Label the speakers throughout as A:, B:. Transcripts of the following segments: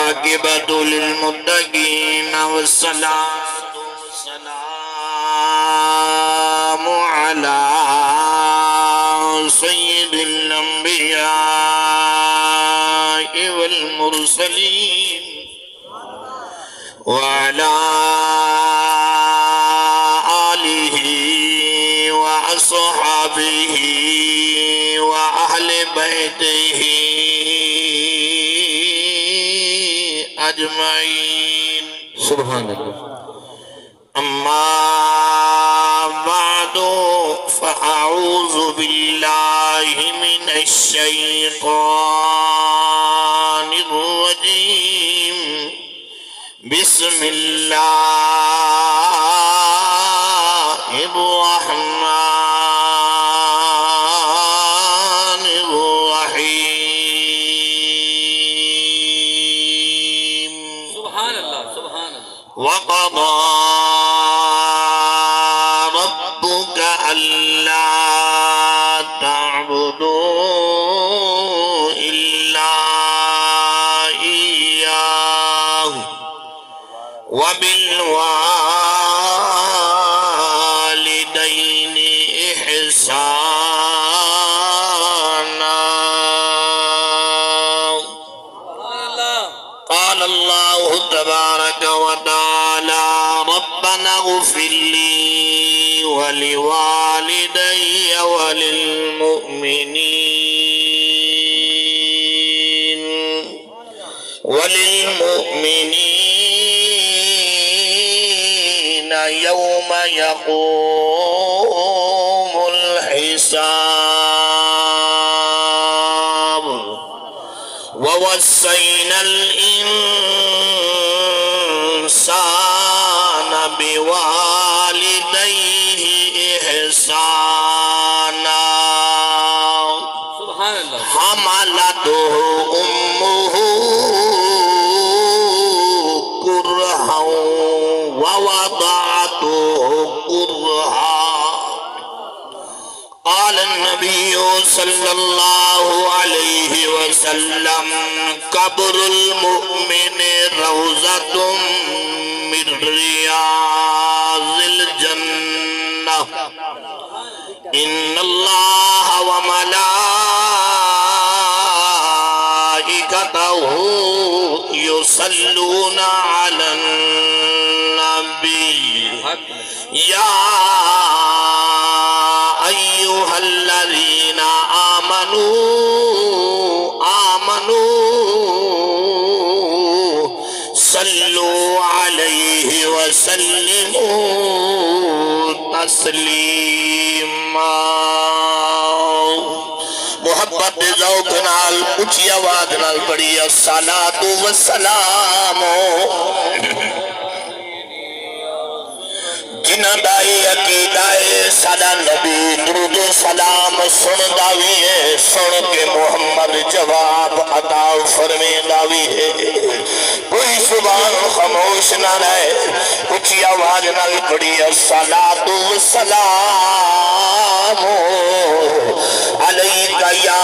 A: والعاقبة للمتقين والصلاة والسلام على سيد الأنبياء والمرسلين وعلى آله وأصحابه وأهل بيته أجمعين
B: سبحان اللہ
A: أما بعد فأعوذ بالله من الشيطان الرجيم بسم الله الرحمن الرحيم
B: سبحان اللہ سبحان اللہ
A: وقضى ربك ألا تعبدوا إلا إياه وبالوالدين إحسانا قال الله تبارك وتعالى ربنا اغفر لي ولوالدي وللمؤمنين يوم يقوم الحساب ووصينا الإنسان بوالديه إحسانا
B: سبحان اللہ
A: حملته أمه كرها ووضعته كرها قال النبي صلى الله عليه وسلم قبر المؤمن روضة من رياض الجنة إن الله وملائكته يصلون على النبي يا أيها الذين آمنوا صلوا عليه وسلموا تسليما محبت ذوق نال اچھی آواز نال پڑھی الصلاۃ والسلام جنہ دائی عقیدائے سادہ نبی درود و سلام سن داوی ہے سن کے محمد جواب عطا فرمے داوی ہے کوئی زبان خاموش نہ رہے اچھی آواز نہ پڑھی الصلاۃ والسلام علیکہ یا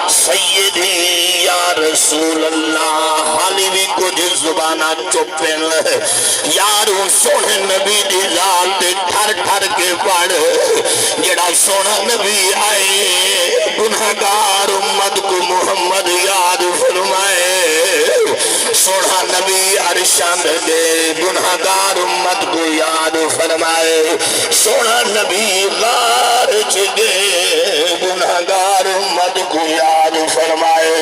A: سیدی یا رسول اللہ حالی بھی کچھ زبانہ چپن یاروں سونے نبی دی ذات ٹھر ٹھر کے پڑھ جڑا سونا نبی آئے گناہگار امت کو محمد یاد فرمائے سونا نبی عرشان دے گناہگار امت کو یاد فرمائے سونا نبی غار چگے گناہگار امت کو یاد فرمائے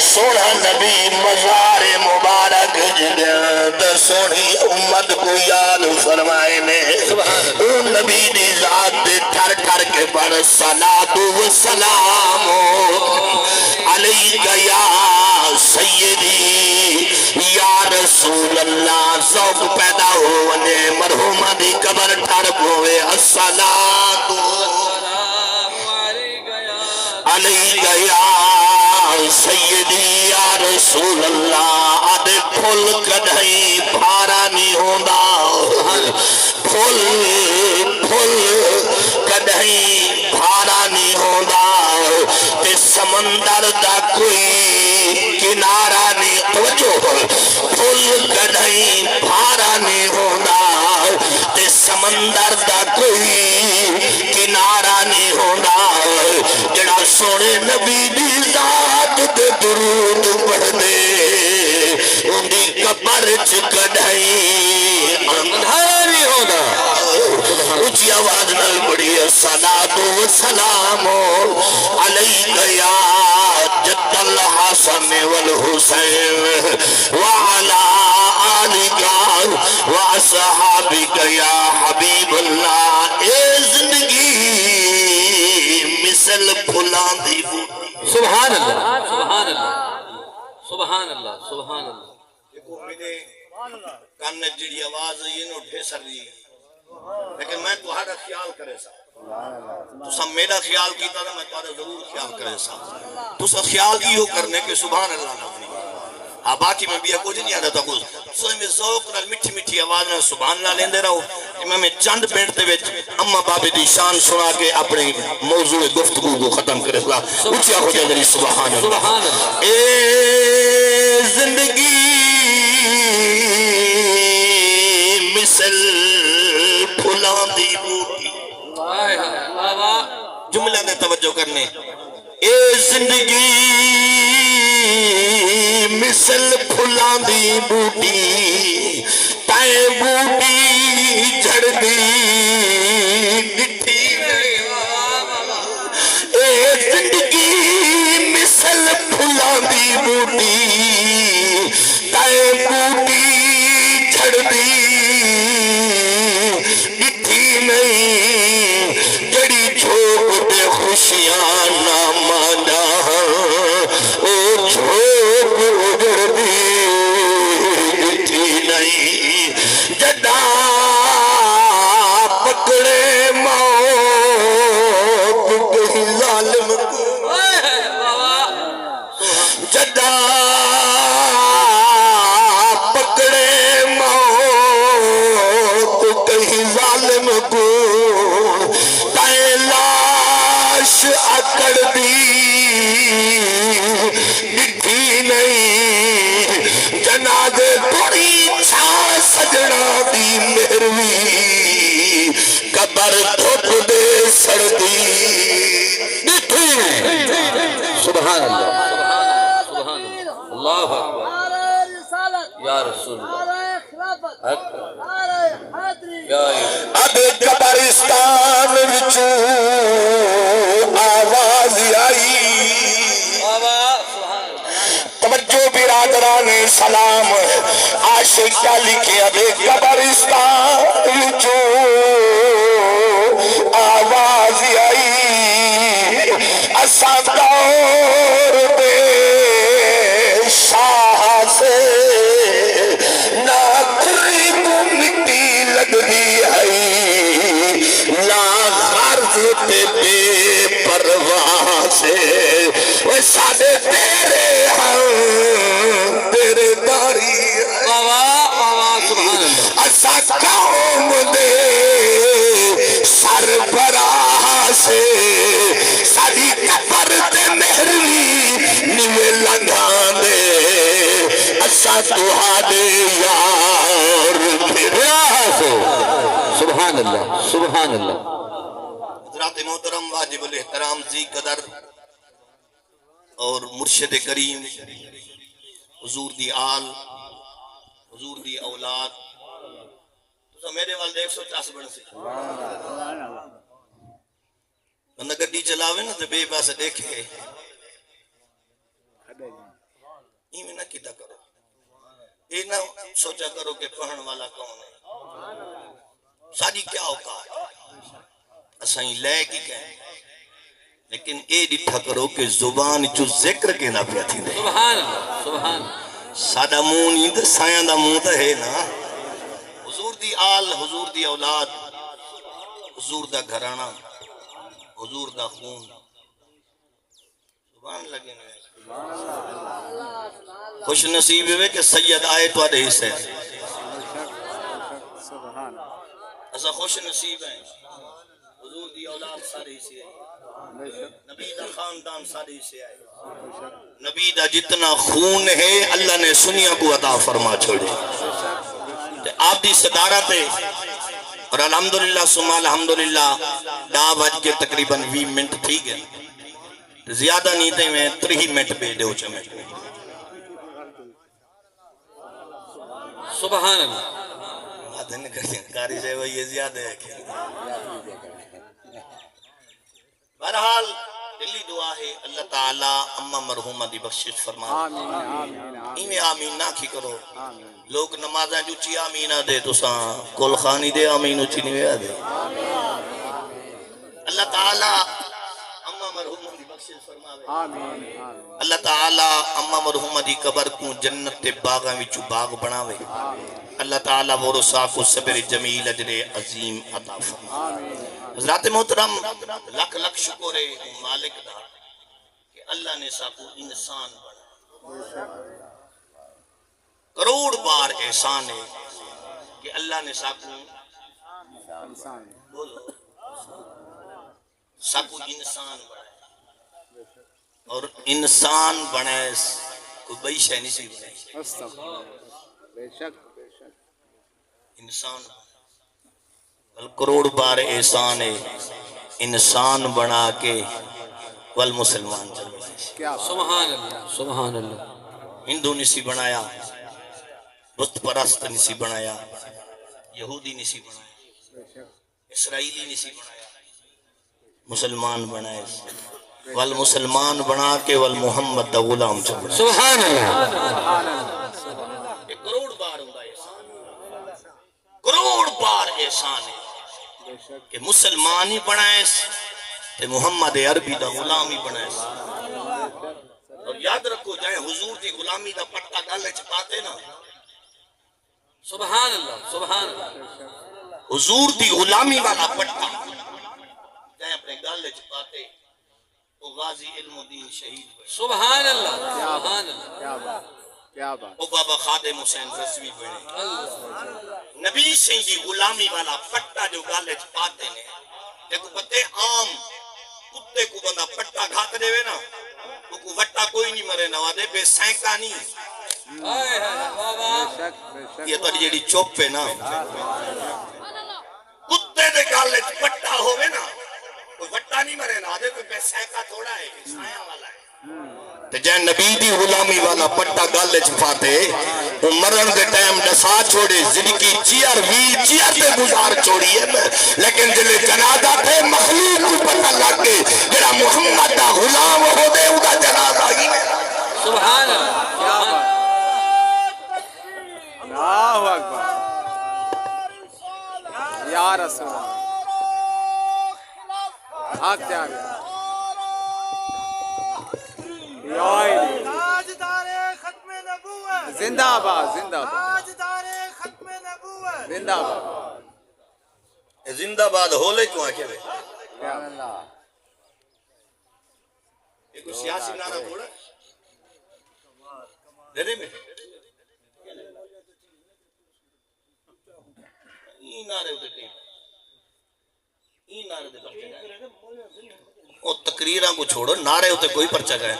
A: سونا نبی مزار مبارک جگہ سونی امت کو یاد فرمائے نے اون نبی دی ذات دے ٹھر ٹھر کے پڑھ صلاۃ والسلام علیکہ یا سیدی یا رسول اللہ ذوق پیدا ہونے مرحومہ دی قبر ٹھر پوے الصلاۃ علیکہ یا سیدی یا رسول اللہ آدھے پھول کدھائی بھارا نہیں ہوندہ پھول کدھائی بھارا نہیں ہوندہ تے سمندر دا کوئی کنارہ نہیں توجہ پھول کدھیں بھارا نہیں ہوندا تے سمندر دا کوئی کنارہ نہیں ہوندا جڑا سونے نبی دی ذات تے درود پڑھ دے اندی قبر چ کدھیں اندھارا نہیں ہوندا اچھی آواز نال پڑھی الصلاۃ والسلام علیک یا جد الحسن والحسین وعلی آلک واصحابک یا حبیب اللہ اے زندگی مثل پھلاں دی بوٹی
B: سبحان اللہ سبحان اللہ سبحان اللہ سبحان اللہ
A: دیکھو میرے کان جڑی آواز یہ نو ٹھیسر دی لیکن میں تمہارا خیال کرے سا تو سب میرا خیال کیتا تھا میں تمہارا ضرور خیال کرے سا تو سب خیال کی ہو کرنے کہ سبحان اللہ نظری باقی میں بھی کچھ نہیں آتا تھا کچھ تو میں ذوق نال مٹھی مٹھی آواز میں سبحان اللہ لیندے رہو میں چند منٹ دے وچ اما بابے دی شان سنا کے اپنے موضوع گفتگو کو ختم کرے سا اچھا ہو جائے جی سبحان اللہ
B: سبحان اللہ
A: اے زندگی مثل پھلاں دی بوٹی جملہ نے توجہ کرنے اے زندگی مثل پھلاں دی بوٹی تائیں بوٹی جھڑ دی ڈٹھی اے زندگی مثل پھلاں دی بوٹی تائیں بوٹی جھڑ دی ڈٹھی نہیں جڑی جھوپ دے خوشیاں نہ مانا او جھوپ اجڑ دی ڈٹھی نہیں جدا پکڑے موت کہیں ظالم کو جدا پکڑے موت کہیں ظالم کو تائیں لاش اکڑ دی ڈٹھی نہیں جنازے توڑی چھا سجنا دی مہروی قبر دھوپ دے سڑدی ڈٹھی
B: سبحان اللہ سبحان اللہ اللہ اکبر یا رسول اللہ یا
A: اب قبرستان وچوں آواز آئی توجہ برادران سلام عاشق کیا لکھے اب قبرستان وچوں آواز آئی اساں دور دے شاہ سے نہ قریب مٹی لگ دی آئی لا غرض تے بے پرواہ سے وہ سادے تیرے ہم تیرے داری
B: سبحان اللہ
A: اسا قوم دے سربراہ سے ساری قبر دے مہروی نیوے لنگھان دے اسا تہاڈے یار پھرا سے
B: سبحان اللہ سبحان اللہ
A: حضرات محترم واجب الاحترام ذی قدر اور مرشد کریم حضور دی آل حضور دی اولاد تو میرے والدے 150 بن سے بندہ گڈی چلاوے نا تو بے پاس دیکھے ایویں نہ کیتا کرو یہ نہ سوچا کرو کہ پڑھن والا کون ہے ساری کیا اوقات اساں لے کی کہیں لیکن اے ڈٹھا کرو کہ زبان چو ذکر کے نہ پیا تھی دے
B: سبحان اللہ سبحان
A: سادہ منہ نہیں تو سایاں دا منہ تو ہے نا حضور دی آل حضور دی اولاد حضور دا گھرانہ حضور دا خون سبحان لگے نا خوش نصیب ہے کہ سید آئے تو آدھے حصے ایسا خوش نصیب ہے حضور دی اولاد سارے حصے نبی دا خاندان ساری سے آئے، نبی دا جتنا خون ہے اللہ نے سنیا کو عطا فرما چھوڑے، آپ دی صدارت ہے اور الحمدللہ سما الحمدللہ ڈا بج کے تقریباً 20 منٹ تھی گئے، زیادہ نہیں تھے میں 3 منٹ پہ دے اچھے میں
B: سبحان اللہ
A: باتیں نہیں کرتے کاری سے وہ یہ زیادہ ہے کہ بہرحال دلی دعا ہے اللہ تعالیٰ اماں مرحومہ دی بخشش فرما ایمیں آمین نہ کی کرو لوگ نمازیں جو چی آمینہ دے تو ساں کل خانی دے آمین اچھی نہیں دے اللہ تعالیٰ اماں مرحومہ دی بخشش فرماوے اللہ تعالیٰ اماں مرحومہ دی قبر کو جنت تے باغاں وچوں باغ بناوے اللہ تعالیٰ ورثہ کو صبر جمیل اجر عظیم عطا فرمائے حضرات محترم لکھ لکھ شکر ہے مالک دا کہ اللہ نے ساکو انسان بنا کروڑ بار احسان ہے کہ اللہ نے ساکو انسان بنا اور انسان بنے کوئی بئی شے نہیں سی بنے انسان کروڑ بار احسان ہے انسان بنا کے والمسلمان
B: سبحان اللہ سبحان اللہ
A: ہندو نسی بنایا بت پرست نسی بنایا یہودی نسی بنایا اسرائیلی نسی بنایا مسلمان بنائے والمسلمان بنا کے والمحمد دا غلام چل
B: سبحان اللہ
A: ایک کروڑ بار ہوگا احسان کروڑ بار احسان ہے کہ مسلمان ہی بنائے تے محمد عربی دا غلام ہی بنائے اور یاد رکھو جائیں حضور دی غلامی دا پٹا گالے چھپاتے نا
B: سبحان اللہ سبحان اللہ
A: حضور دی غلامی والا پٹا جائیں اپنے گالے چھپاتے وہ غازی علم دین شہید ہوئے
B: سبحان اللہ سبحان اللہ
A: وہ بابا خادم حسین رضوی بنے نبی سنگھ دی غلامی والا پٹا جو گالے چھپاتے نے دیکھو پتے عام کتے کو بندہ پٹا گھات دے وے نا وہ کو وٹا کوئی نہیں مرے نوا دے بے سینکا نہیں یہ تو جیڑی چوپ پہ نا کتے دے گالے پٹا ہوئے نا کوئی وٹا نہیں مرے نا دے کوئی بے سینکا تھوڑا ہے سایہ والا ہے تے جائے نبی دی غلامی والا پٹا گالے چھپاتے وہ مرن دے ٹائم ڈسا چھوڑے زندگی چیئر تے گزار چھوڑی ہے لیکن جلے جنازہ تھے مخلوق کو پتہ لگ گئے جڑا محمد دا غلام ہو دے او دا جنازہ ہی میں
B: سبحان اللہ
C: اللہ اکبر یا رسول اللہ حق جا گیا
D: تاجدار ختم نبوت
C: زندہ آباد زندہ آباد
D: تاجدار ختم نبوت
C: زندہ آباد
A: زندہ باد ہو لے کیوں آکے بے یہ کوئی سیاسی نعرہ تھوڑا دے دے میں یہ نعرے ہوتے کہیں یہ نعرے ہوتے پرچہ گئے وہ تقریران کو چھوڑو نعرے ہوتے کوئی پرچہ گئے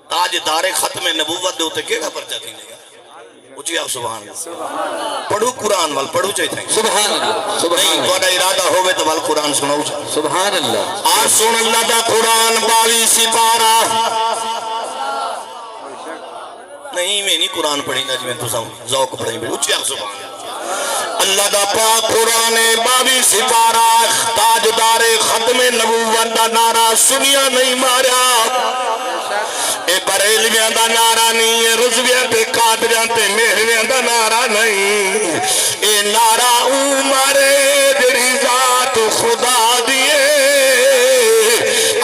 A: تاجدار ختم نبوت دے ہوتے کیڑا پرچہ تھی لے گا اچھی آپ سبحان اللہ پڑھو قرآن وال پڑھو چاہیے تھے
B: سبحان اللہ
A: نہیں توڑا ارادہ ہوئے تو وال قرآن سنو چاہیے
B: سبحان اللہ
A: آج سن اللہ دا قرآن 22 سپارہ نہیں میں نہیں قرآن پڑھی نا جی میں تو ذوق پڑھیں بھی اچھی آپ سبحان اللہ دا پاک قرآن 22 سپارہ تاجدار ختم نبوت دا نعرہ سنیا نہیں ماریا اے بریلویاں دا نعرہ نہیں ہے رضویاں تے قادریاں تے مہرویاں دا نعرہ نہیں اے نعرہ عمر جڑی ذات خدا دیے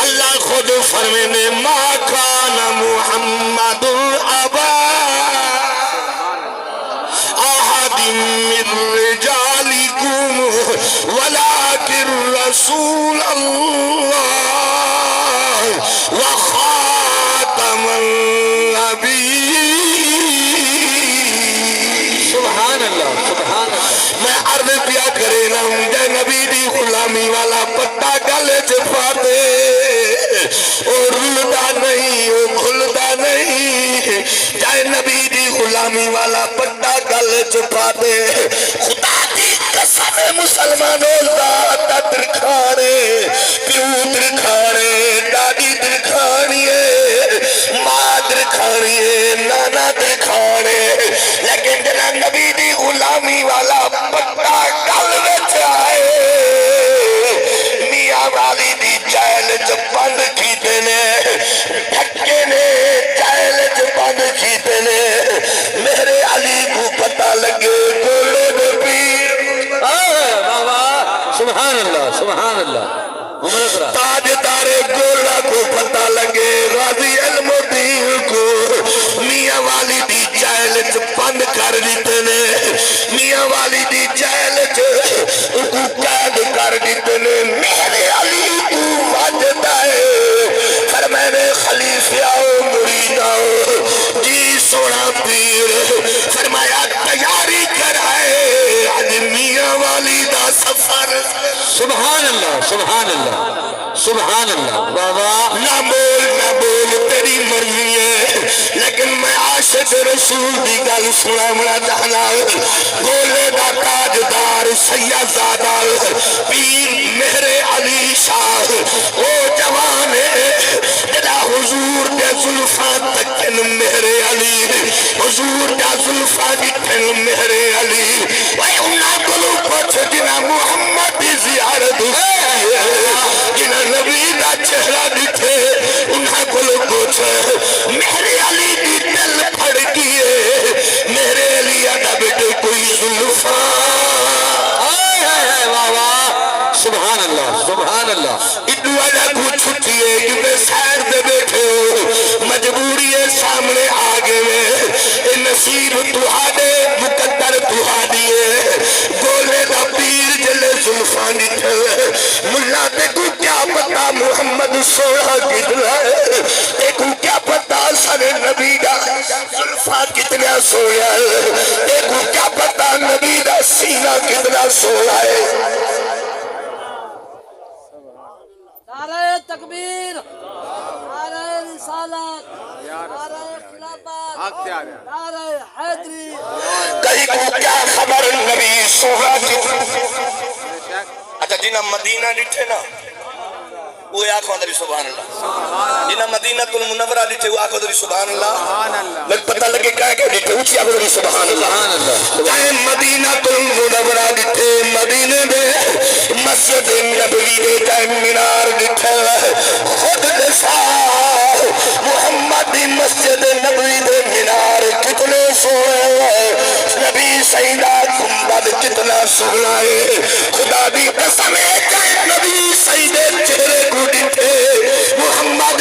A: اللہ خود فرمینے ما کان محمد ابا احد من رجالکم ولکن رسول اللہ وخاتم النبی
B: سبحان سبحان اللہ سبحان اللہ
A: میں عرض کیا کرے نا جے نبی دی غلامی والا پٹا گلے چ پا دے او رلدا نہیں او کھلدا نہیں جے نبی دی غلامی والا پٹا گلے چ پا دے خدا دی قسم مسلمانوں ذات درکھانے پیو درکھانے دادی درکھانی ماں درکھانی نانا درکھانے لیکن جنا نبی دی غلامی والا پٹا گل وچ آئے میاں والی دی جیل چ بند کیتے نے ڈھکے نے جیل چ بند کیتے نے میرے علی کو پتہ لگے گولے دے پیر
B: سبحان اللہ سبحان اللہ
A: تاجدار گولا کو پتہ لگے غازی المدین کو میاں والی دی جیل چ بند کر دیتے نے میاں والی دی جیل چ قید کر دیتے نے میرے علی تو واجدہ ہے فرمانے خلیفہ مرید جی سونا پیر فرمایا تیاری کرائے آج میاں والی دا سفر
B: سبحان اللہ سبحان اللہ سبحان اللہ بابا
A: نہ بول تیری مرضی ہے لیکن میں عاشق رسول دی گل سناونا چاہنا گولے دا تاجدار سید زادہ پیر مہر علی شاہ او جوان ہے جدا حضور دے زلفاں تکن مہر علی حضور دے زلفاں تکن مہر علی وے انہاں کولوں پوچھ جنا محمد دی زیارت جنا نبی دا چہرہ دکھے انہاں کولوں پوچھ میرے علی دی دل پھڑ گئے میرے علی دا بیٹے کوئی زلفاں
B: سبحان اللہ سبحان اللہ
A: ادو والا کو چھٹیے کیونکہ سیر دے بیٹھے ہو مجبوری ہے سامنے آگے میں نصیب تہاڈے مقدر تہاڈیے گولے دا پیر جلے زلفان دکھے ملا تے کو کیا پتا محمد سوڑا کتنا ہے تے کو کیا پتا سر نبی دا زلفان کتنا سویا ہے تے کو کیا پتا نبی دا سینہ کتنا سویا ہے
E: نعرہ تکبیر نعرہ رسالت نعرہ خلافت
C: حق تیار ہے
E: نعرہ حیدری
A: کہیں کو کیا خبر نبی سوہا کی
C: بے شک
A: اچھا جنہ مدینہ ڈٹھے نا وہ آنکھوں اندر سبحان اللہ جنہ مدینہ المنورہ ڈٹھے وہ آنکھوں اندر سبحان اللہ
C: سبحان اللہ
A: میں پتہ لگے کہا کہ ڈٹھے اچھی آنکھوں اندر سبحان اللہ چاہے مدینہ المنورہ ڈٹھے مدینہ دے مسجد نبوی دے چاہے مینار ڈٹھے خود دسا محمد دی مسجد نبوی دے مینار کتنے سوئے نبی سیدہ گنبد کتنا سونا ہے خدا دی قسم ہے کہ نبی سیدہ چہرے کو ڈٹھے محمد